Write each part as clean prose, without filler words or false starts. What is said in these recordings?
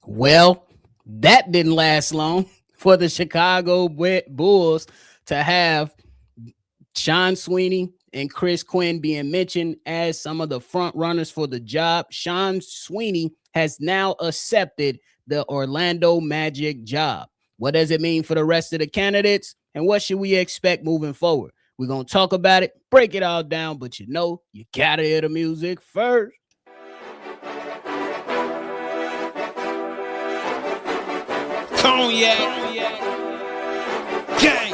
Well, that didn't last long for the Chicago Bulls to have Sean Sweeney and Chris Quinn being mentioned as some of the front runners for the job. Sean Sweeney has now accepted the Orlando Magic job. What does it mean for the rest of the candidates? And what should we expect moving forward? We're going to talk about it, break it all down, but you got to hear the music first. Cognac, gang.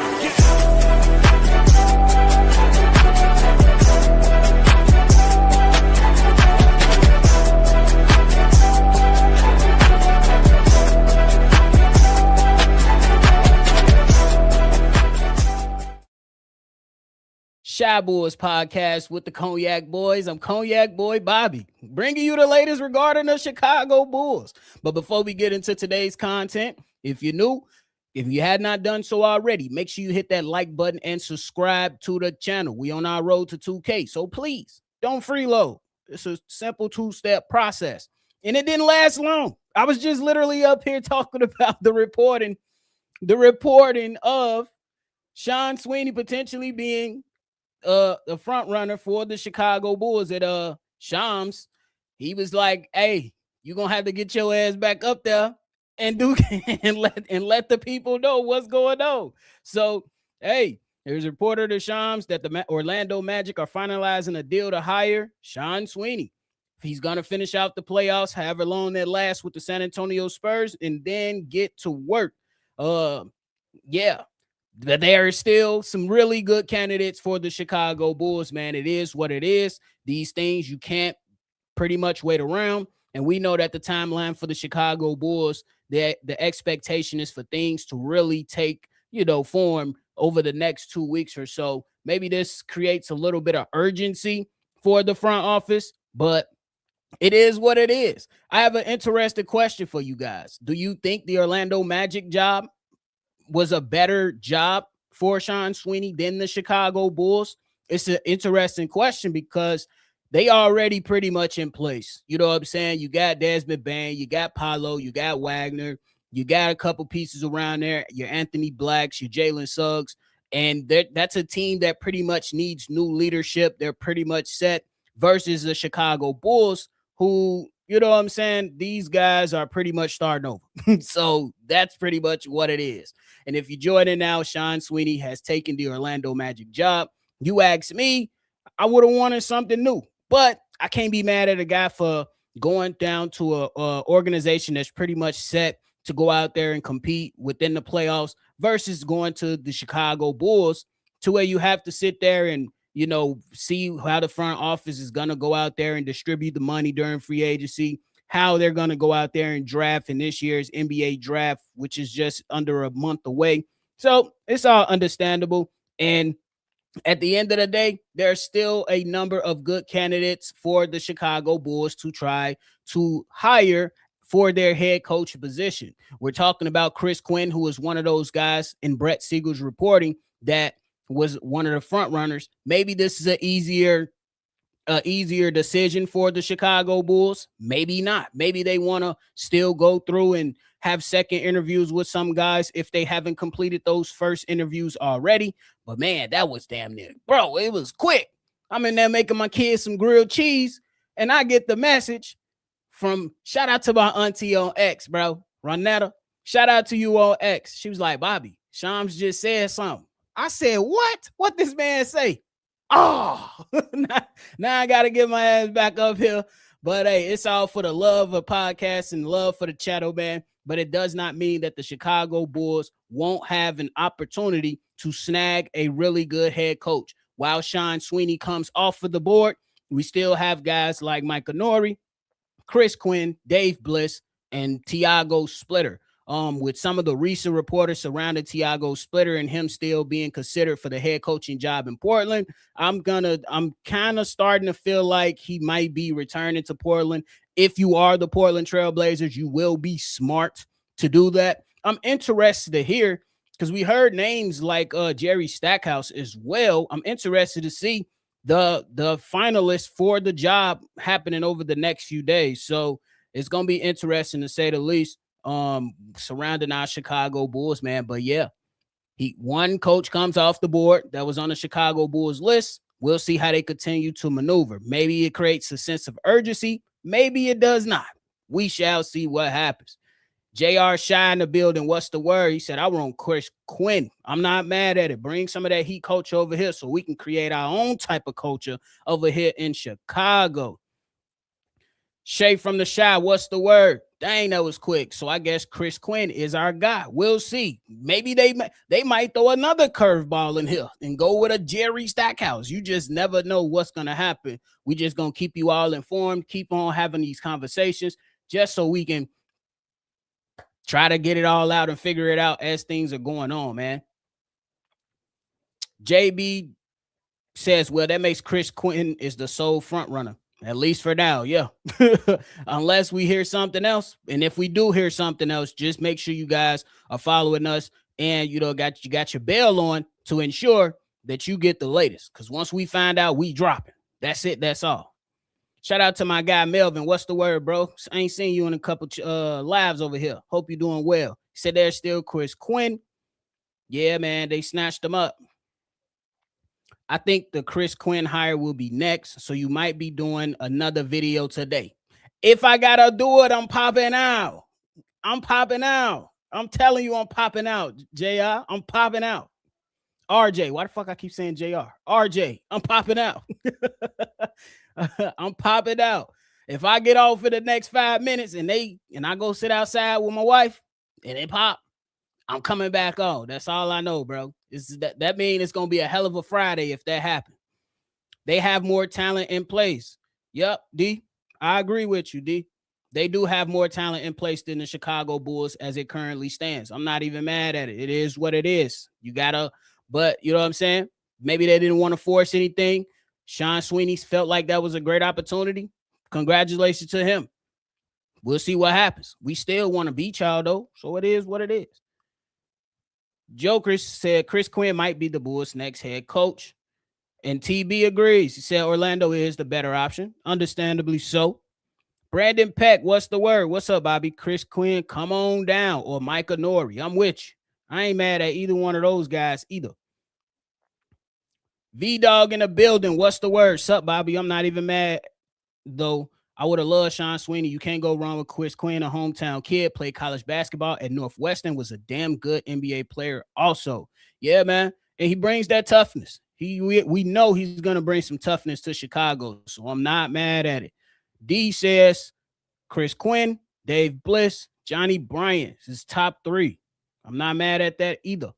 Shy Boys podcast with the Cognac Boys. I'm Cognac Boy Bobby, bringing you the latest regarding the Chicago Bulls. But before we get into today's content, if you're new, if you had not done so already, make sure you hit that like button and subscribe to the channel. We on our road to 2K, so please don't freeload. It's a simple two-step process, and it didn't last long. I was just literally up here talking about the reporting of Sean Sweeney potentially being the front runner for the Chicago Bulls at Shams. He was like, "Hey, you're gonna have to get your ass back up there and do and let the people know what's going on." So, hey, there's a reporter to Shams that the Orlando Magic are finalizing a deal to hire Sean Sweeney. He's gonna finish out the playoffs, however long that lasts, with the San Antonio Spurs, and then get to work. Yeah. But there are still some really good candidates for the Chicago Bulls, man. It is what it is. These things you can't pretty much wait around. And we know that the timeline for the Chicago Bulls, the expectation is for things to really take, form over the next 2 weeks or so. Maybe this creates a little bit of urgency for the front office, but it is what it is. I have an interesting question for you guys. Do you think the Orlando Magic job was a better job for Sean Sweeney than the Chicago Bulls? It's an interesting question because they already pretty much in place. You know what I'm saying? You got Desmond Bain, you got Paolo, you got Wagner, you got a couple pieces around there, your Anthony Blacks, your Jalen Suggs, and that's a team that pretty much needs new leadership. They're pretty much set versus the Chicago Bulls, who, you know what I'm saying, these guys are pretty much starting over. So that's pretty much what it is. And if you join in now, Sean Sweeney has taken the Orlando Magic job. You ask me, I would have wanted something new, but I can't be mad at a guy for going down to a organization that's pretty much set to go out there and compete within the playoffs versus going to the Chicago Bulls, to where you have to sit there and, see how the front office is going to go out there and distribute the money during free agency, how they're going to go out there and draft in this year's NBA draft, which is just under a month away. So it's all understandable. And at the end of the day, there's still a number of good candidates for the Chicago Bulls to try to hire for their head coach position. We're talking about Chris Quinn, who is one of those guys in Brett Siegel's reporting that was one of the front runners. Maybe this is an easier decision for the Chicago Bulls. Maybe not. Maybe they want to still go through and have second interviews with some guys if they haven't completed those first interviews already. But man, that was damn near, bro. It was quick. I'm in there making my kids some grilled cheese, and I get the message from, shout out to my auntie on X, bro, Ronetta. Shout out to you on X. She was like, "Bobby, Shams just said something." I said, "What? What this man say?" Oh, now I got to get my ass back up here. But hey, it's all for the love of podcasts and love for the channel, man. But it does not mean that the Chicago Bulls won't have an opportunity to snag a really good head coach. While Sean Sweeney comes off of the board, we still have guys like Mike Nori, Chris Quinn, Dave Bliss, and Tiago Splitter. With some of the recent reporters surrounding Tiago Splitter and him still being considered for the head coaching job in Portland, I'm kind of starting to feel like he might be returning to Portland. If you are the Portland Trailblazers, you will be smart to do that. I'm interested to hear, because we heard names like Jerry Stackhouse as well. I'm interested to see the finalists for the job happening over the next few days. So it's gonna be interesting to say the least. Surrounding our Chicago Bulls, man. But yeah, one coach comes off the board that was on the Chicago Bulls list. We'll see how they continue to maneuver. Maybe it creates a sense of urgency. Maybe it does not. We shall see what happens. JR Shy in the building. What's the word? He said, I want Chris Quinn. I'm not mad at it. Bring some of that heat culture over here so we can create our own type of culture over here in Chicago. Shay from the Shy, what's the word? Dang, that was quick. So I guess Chris Quinn is our guy. We'll see. Maybe they might throw another curveball in here and go with a Jerry Stackhouse. You just never know what's going to happen. We just going to keep you all informed, keep on having these conversations just so we can try to get it all out and figure it out as things are going on, man. JB says, well, that makes Chris Quinn is the sole front runner. At least for now, yeah. Unless we hear something else. And if we do hear something else, just make sure you guys are following us and got your bell on to ensure that you get the latest. Because once we find out, we drop it. That's it. That's all. Shout out to my guy Melvin. What's the word, bro? I ain't seen you in a couple lives over here. Hope you're doing well. He said there's still Chris Quinn. Yeah, man, they snatched him up. I think the Chris Quinn hire will be next, so you might be doing another video today. If I gotta do it, I'm popping out. I'm popping out. I'm telling you, I'm popping out, JR. I'm popping out. RJ, why the fuck I keep saying JR? RJ, I'm popping out. I'm popping out. If I get off for the next 5 minutes and I go sit outside with my wife and it pop, I'm coming back on. That's all I know, bro. That means it's gonna be a hell of a Friday if that happens. They have more talent in place. Yep, D. I agree with you, D. They do have more talent in place than the Chicago Bulls as it currently stands. I'm not even mad at it. It is what it is. But you know what I'm saying? Maybe they didn't want to force anything. Sean Sweeney felt like that was a great opportunity. Congratulations to him. We'll see what happens. We still want to beat y'all, though. So it is what it is. Jokers said Chris Quinn might be the Bulls' next head coach. And TB agrees. He said Orlando is the better option. Understandably so. Brandon Peck, what's the word? What's up, Bobby? Chris Quinn, come on down. Or Micah Nori. I'm with you. I ain't mad at either one of those guys either. V-Dog in the building. What's the word? Sup, Bobby? I'm not even mad, though. I would have loved Sean Sweeney. You can't go wrong with Chris Quinn, a hometown kid, played college basketball at Northwestern, was a damn good NBA player also. Yeah, man. And he brings that toughness. We know he's going to bring some toughness to Chicago, so I'm not mad at it. D says Chris Quinn, Dave Bliss, Johnny Bryant is top 3. I'm not mad at that either.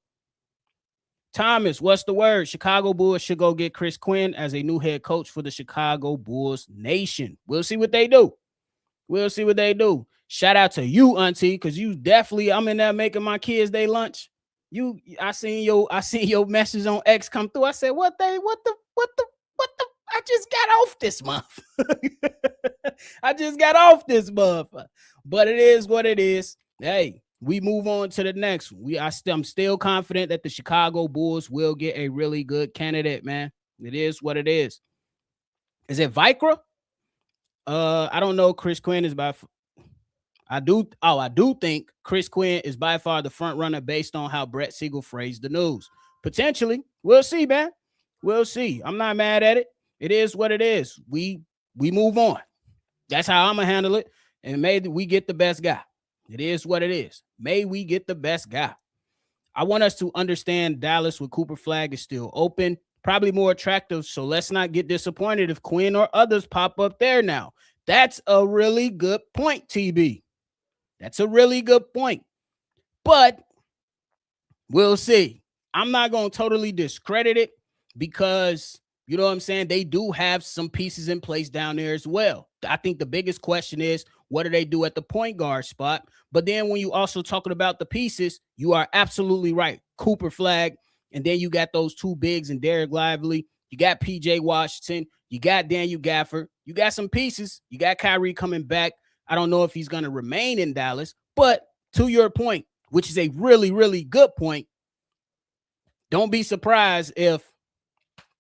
Thomas, what's the word? Chicago Bulls should go get Chris Quinn as a new head coach for the Chicago Bulls Nation. We'll see what they do. We'll see what they do. Shout out to you, Auntie, because you definitely, I'm in there making my kids their lunch. I seen your message on X come through. I said, what the I just got off this month. I just got off this month. But it is what it is. Hey, we move on to the next. I'm still confident that the Chicago Bulls will get a really good candidate, man. It is what it is. Is it Vikra? I don't know. Chris Quinn is I do think Chris Quinn is by far the front runner based on how Brett Siegel phrased the news. Potentially. We'll see, man. We'll see. I'm not mad at it. It is what it is. We move on. That's how I'm going to handle it. And maybe we get the best guy. It is what it is. May we get the best guy. I want us to understand Dallas with Cooper Flag is still open, probably more attractive. So let's not get disappointed if Quinn or others pop up there now. That's a really good point, TB. That's a really good point. But we'll see. I'm not going to totally discredit it because, you know what I'm saying, they do have some pieces in place down there as well. I think the biggest question is, what do they do at the point guard spot? But then when you also talking about the pieces, you are absolutely right. Cooper Flag, and then you got those two bigs and Derek Lively. You got PJ Washington. You got Daniel Gafford. You got some pieces. You got Kyrie coming back. I don't know if he's going to remain in Dallas. But to your point, which is a really, really good point, don't be surprised if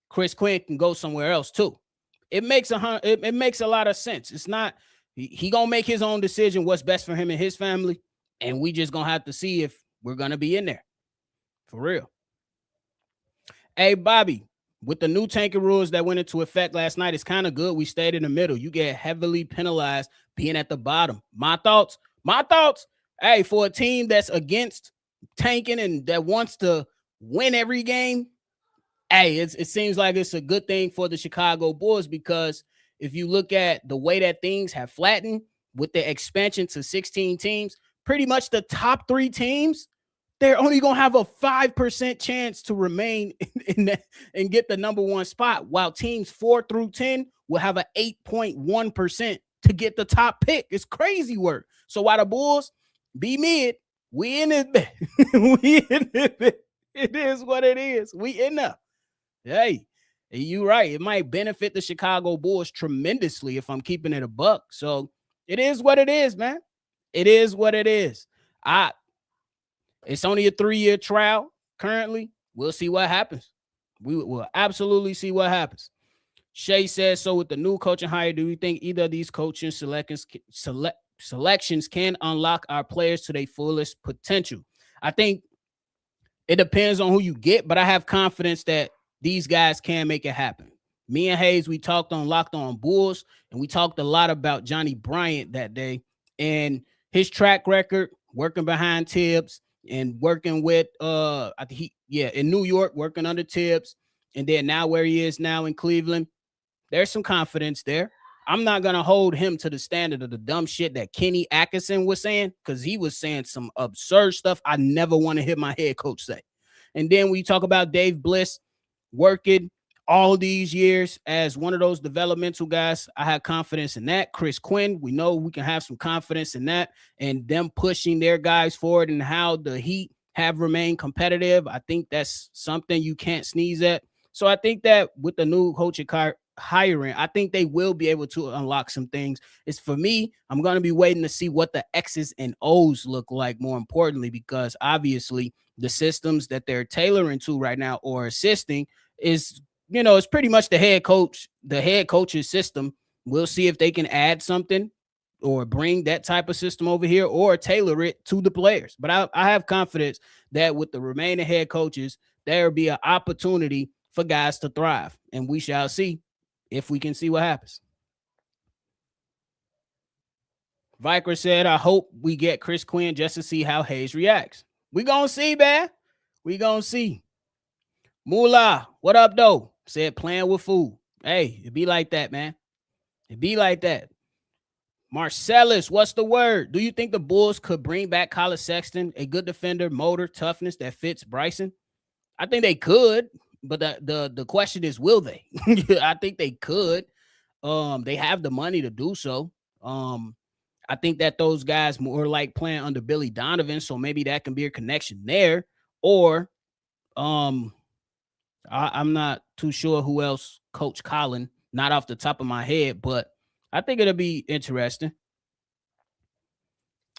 Chris Quinn can go somewhere else too. It makes a lot of sense. It's not He gonna make his own decision, what's best for him and his family, and we just gonna have to see if we're gonna be in there for real. Hey, Bobby, with the new tanking rules that went into effect last night, it's kind of good we stayed in the middle. You get heavily penalized being at the bottom. My thoughts. Hey, for a team that's against tanking and that wants to win every game, hey, it seems like it's a good thing for the Chicago Bulls, because if you look at the way that things have flattened with the expansion to 16 teams, pretty much the top 3 teams, they're only going to have a 5% chance to remain in that and get the number 1 spot, while teams 4 through 10 will have an 8.1% to get the top pick. It's crazy work. So while the Bulls be mid, we in it. We in it. It is what it is. We in there. Hey, you're right. It might benefit the Chicago Bulls tremendously if I'm keeping it a buck. So it is what it is, man. It is what it is. It's only a 3-year trial currently. We'll see what happens. We will absolutely see what happens. Shay says, so with the new coaching hire, do you think either of these coaching selections can unlock our players to their fullest potential? I think it depends on who you get, but I have confidence that these guys can make it happen. Me and Hayes, we talked on Locked On Bulls, and we talked a lot about Johnny Bryant that day and his track record working behind Tibbs and working with I think in New York, working under Tibbs, and then now where he is now in Cleveland. There's some confidence there. I'm not gonna hold him to the standard of the dumb shit that Kenny Atkinson was saying, because he was saying some absurd stuff I never want to hear my head coach say. And then we talk about Dave Bliss working all these years as one of those developmental guys. I have confidence in that. Chris Quinn, we know we can have some confidence in that, and them pushing their guys forward and how the Heat have remained competitive. I think that's something you can't sneeze at. So I think that with the new coaching hiring, I think they will be able to unlock some things. It's for me, I'm going to be waiting to see what the X's and O's look like, more importantly, because obviously the systems that they're tailoring to right now or assisting is, it's pretty much the head coach's system. We'll see if they can add something or bring that type of system over here or tailor it to the players. But I have confidence that with the remaining head coaches, there will be an opportunity for guys to thrive, and we shall see if we can see what happens. Viker said, I hope we get Chris Quinn just to see how Hayes reacts. We gonna see, man. We gonna see. Moolah, what up, though? Said playing with food. Hey, it be like that, man. It be like that. Marcellus, what's the word? Do you think the Bulls could bring back Colin Sexton, a good defender, motor, toughness that fits Bryson? I think they could, but the question is, will they? I think they could. They have the money to do so. I think that those guys more like playing under Billy Donovan, so maybe that can be a connection there. Or I'm not too sure who else coached Colin, not off the top of my head, but I think it'll be interesting.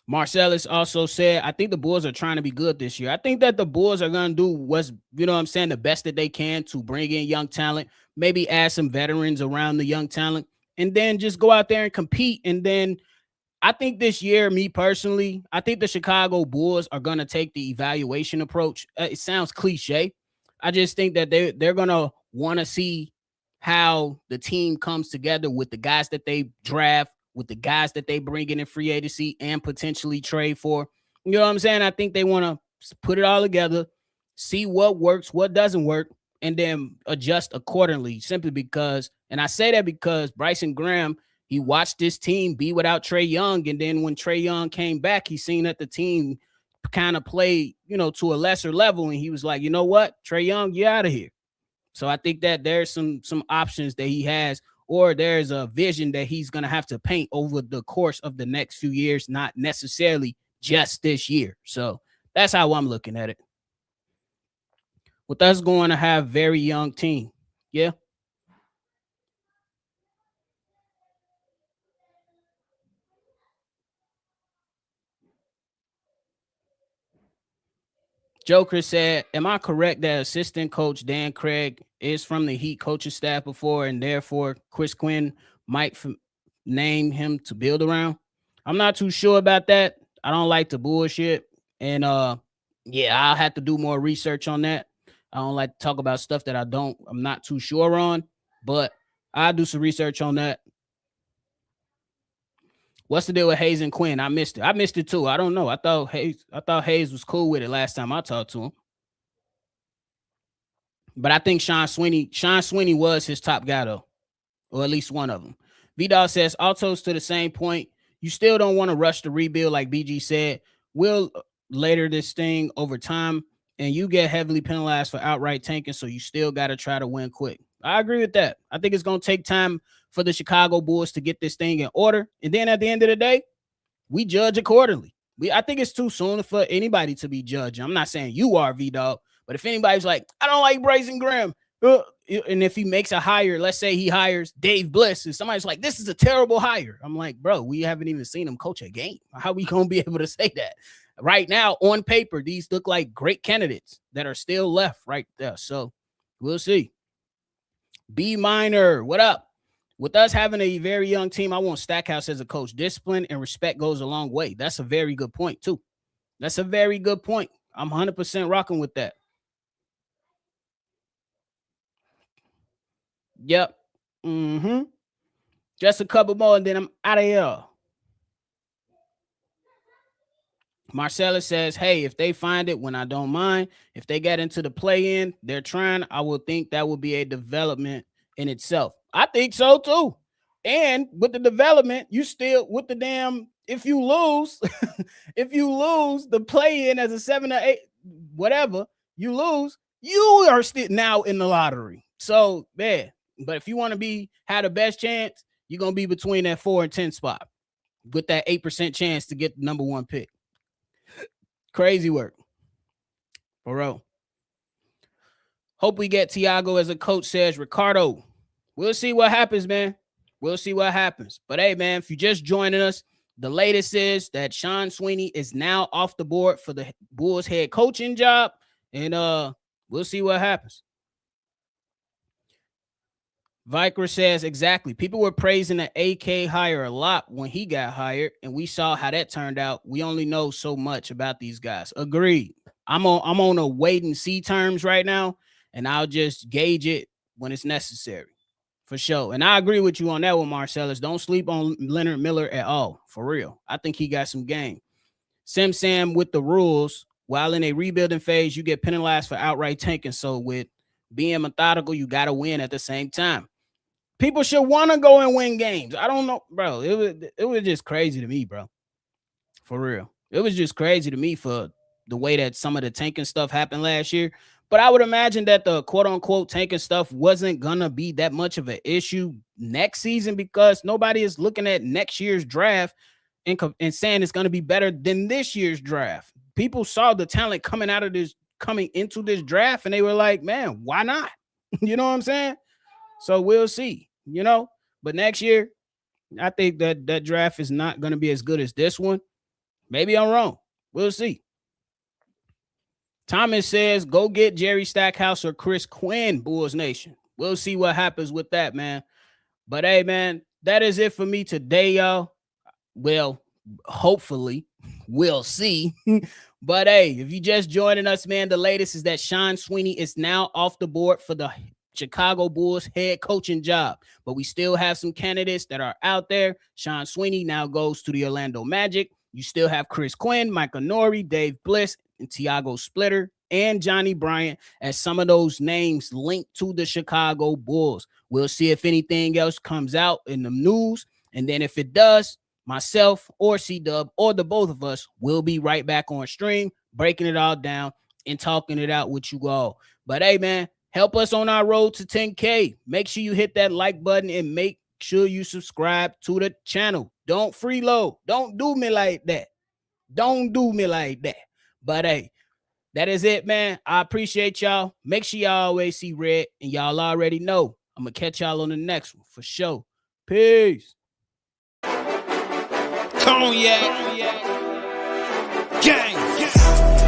Marcellus also said, I think the Bulls are trying to be good this year. I think that the Bulls are going to do what's, the best that they can to bring in young talent, maybe add some veterans around the young talent, and then just go out there and compete. And then I think this year, me personally, I think the Chicago Bulls are going to take the evaluation approach. It sounds cliche. I just think that they're going to want to see how the team comes together with the guys that they draft, with the guys that they bring in free agency and potentially trade for. You know what I'm saying? I think they want to put it all together, see what works, what doesn't work, and then adjust accordingly, simply because, and I say that because Bryson Graham, he watched this team be without Trae Young, and then when Trae Young came back, he seen that the team kind of played, to a lesser level, and he was like, you know what, Trae Young, you're out of here. So I think that there's some options that he has, or there's a vision that he's going to have to paint over the course of the next few years, not necessarily just this year. So that's how I'm looking at it. With us going to have very young team. Yeah. Joker said, am I correct that assistant coach Dan Craig is from the Heat coaching staff before, and therefore Chris Quinn might name him to build around. I'm not too sure about that. I don't like to bullshit. And yeah, I'll have to do more research on that. I don't like to talk about stuff that I'm not too sure on, but I'll do some research on that. What's the deal with Hayes and Quinn? I missed it. I missed it too. I don't know. I thought Hayes was cool with it last time I talked to him. But I think Sean Sweeney was his top guy though, or at least one of them. Vidal says, Altos to the same point. You still don't want to rush the rebuild, like BG said. We'll later this thing over time, and you get heavily penalized for outright tanking, so you still got to try to win quick. I agree with that. I think it's going to take time for the Chicago Bulls to get this thing in order, and then at the end of the day, we judge accordingly. I think it's too soon for anybody to be judging. I'm not saying you are, V-Dog, but if anybody's like, I don't like Bryson Graham, and if he makes a hire, let's say he hires Dave Bliss, and somebody's like, this is a terrible hire. I'm like, bro, we haven't even seen him coach a game. How are we going to be able to say that? Right now, on paper, these look like great candidates that are still left right there. So we'll see. B Minor, what up? With us having a very young team, I want Stackhouse as a coach. Discipline and respect goes a long way. That's a very good point, too. That's a very good point. I'm 100% rocking with that. Yep. Just a couple more, and then I'm out of here. Marcellus says, hey, if they find it, when I don't mind. If they get into the play-in, they're trying. I will think that will be a development in itself. I think so, too. And with the development, you still, with the damn, if you lose the play-in as a 7 or 8, whatever, you lose, you are still now in the lottery. So, man, but if you want to have the best chance, you're going to be between that 4 and 10 spot with that 8% chance to get the number 1 pick. Crazy work. For real. Hope we get Tiago as a coach, says Ricardo. We'll see what happens, man. We'll see what happens. But hey, man, if you're just joining us, the latest is that Sean Sweeney is now off the board for the Bulls head coaching job. And we'll see what happens. Viker says, exactly. People were praising the AK hire a lot when he got hired, and we saw how that turned out. We only know so much about these guys. Agreed. I'm on a wait and see terms right now, and I'll just gauge it when it's necessary. For sure. And I agree with you on that one, Marcellus. Don't sleep on Leonard Miller at all. For real. I think he got some game. Sam with the rules, while in a rebuilding phase, you get penalized for outright tanking. So with being methodical, you got to win at the same time. People should want to go and win games. I don't know, bro. It was just crazy to me, bro. For real. It was just crazy to me for the way that some of the tanking stuff happened last year. But I would imagine that the quote-unquote tanking stuff wasn't going to be that much of an issue next season because nobody is looking at next year's draft and saying it's going to be better than this year's draft. People saw the talent coming into this draft, and they were like, man, why not? You know what I'm saying? So we'll see, But next year, I think that draft is not going to be as good as this one. Maybe I'm wrong. We'll see. Thomas says, go get Jerry Stackhouse or Chris Quinn, Bulls Nation. We'll see what happens with that, man. But, hey, man, that is it for me today, y'all. Well, hopefully, we'll see. But, hey, if you just joining us, man, the latest is that Sean Sweeney is now off the board for the Chicago Bulls head coaching job. But we still have some candidates that are out there. Sean Sweeney now goes to the Orlando Magic. You still have Chris Quinn, Michael Norrie, Dave Bliss, and Tiago Splitter, and Johnny Bryant as some of those names linked to the Chicago Bulls. We'll see if anything else comes out in the news. And then if it does, myself or C-Dub or the both of us will be right back on stream, breaking it all down and talking it out with you all. But hey, man, help us on our road to 10K. Make sure you hit that like button and make sure you subscribe to the channel. Don't freeload. Don't do me like that. Don't do me like that. But hey, that is it, man. I appreciate y'all. Make sure y'all always see red, and y'all already know I'm going to catch y'all on the next one for sure. Peace. Cognac. Gang.